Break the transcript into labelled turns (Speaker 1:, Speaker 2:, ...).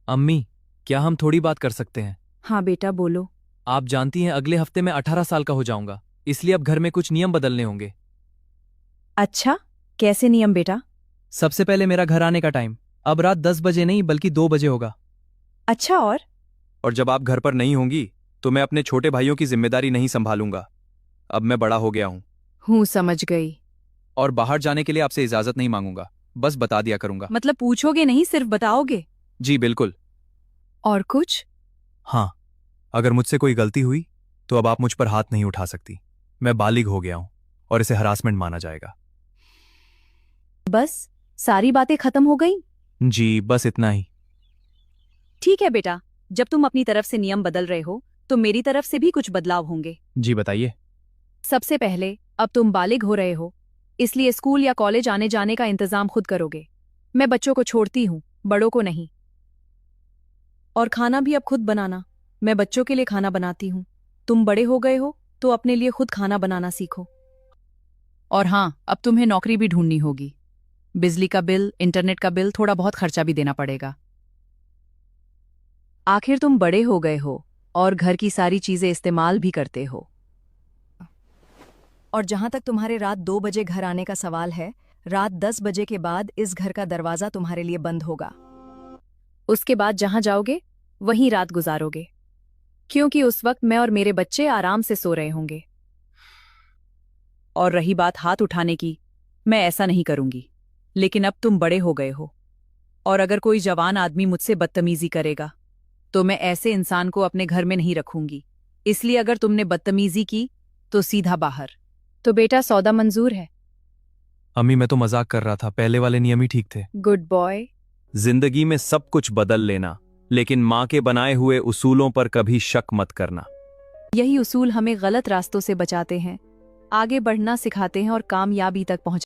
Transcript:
Speaker 1: अम्मी, क्या हम थोड़ी बात कर सकते हैं?
Speaker 2: हाँ बेटा बोलो।
Speaker 1: आप जानती हैं अगले हफ्ते मैं 18 साल का हो जाऊंगा, इसलिए अब घर में कुछ नियम बदलने होंगे।
Speaker 2: अच्छा, कैसे नियम बेटा?
Speaker 1: सबसे पहले मेरा घर आने का टाइम अब रात 10 बजे नहीं बल्कि 2 बजे होगा।
Speaker 2: अच्छा
Speaker 1: और जब आप घर पर नहीं होंगी तो मैं अपने छोटे भाइयों की जिम्मेदारी नहीं संभालूंगा। अब मैं बड़ा हो गया हूं
Speaker 2: हूँ समझ गई।
Speaker 1: और बाहर जाने के लिए आपसे इजाजत नहीं मांगूंगा, बस बता दिया करूंगा।
Speaker 2: मतलब पूछोगे नहीं, सिर्फ बताओगे?
Speaker 1: जी बिल्कुल।
Speaker 2: और कुछ?
Speaker 1: हाँ, अगर मुझसे कोई गलती हुई तो अब आप मुझ पर हाथ नहीं उठा सकती। मैं बालिग हो गया हूं और इसे हरासमेंट माना जाएगा।
Speaker 2: बस, सारी बातें खत्म हो गई?
Speaker 1: जी बस इतना ही।
Speaker 2: ठीक है बेटा, जब तुम अपनी तरफ से नियम बदल रहे हो तो मेरी तरफ से भी कुछ बदलाव होंगे।
Speaker 1: जी बताइए।
Speaker 2: सबसे पहले, अब तुम बालिग हो रहे हो, इसलिए स्कूल या कॉलेज आने जाने का इंतजाम खुद करोगे। मैं बच्चों को छोड़ती हूँ, बड़ों को नहीं। और खाना भी अब खुद बनाना। मैं बच्चों के लिए खाना बनाती हूँ। तुम बड़े हो गए हो तो अपने लिए खुद खाना बनाना सीखो। और हाँ, अब तुम्हें नौकरी भी ढूंढनी होगी। बिजली का बिल, इंटरनेट का बिल, थोड़ा बहुत खर्चा भी देना पड़ेगा। आखिर तुम बड़े हो गए हो और घर की सारी चीजें इस्तेमाल भी करते हो। और जहां तक तुम्हारे रात 2 बजे घर आने का सवाल है, रात 10 बजे के बाद इस घर का दरवाजा तुम्हारे लिए बंद होगा। उसके बाद जहां जाओगे वहीं रात गुजारोगे, क्योंकि उस वक्त मैं और मेरे बच्चे आराम से सो रहे होंगे। और रही बात हाथ उठाने की, मैं ऐसा नहीं करूंगी। लेकिन अब तुम बड़े हो गए हो, और अगर कोई जवान आदमी मुझसे बदतमीजी करेगा तो मैं ऐसे इंसान को अपने घर में नहीं रखूंगी। इसलिए अगर तुमने बदतमीजी की तो सीधा बाहर। तो बेटा, सौदा मंजूर है?
Speaker 1: अम्मी मैं तो मजाक कर रहा था, पहले वाले नियम ही ठीक थे।
Speaker 2: Good boy.
Speaker 1: जिंदगी में सब कुछ बदल लेना, लेकिन माँ के बनाए हुए उसूलों पर कभी शक मत करना।
Speaker 2: यही उसूल हमें गलत रास्तों से बचाते हैं, आगे बढ़ना सिखाते हैं और कामयाबी तक पहुंचाते हैं।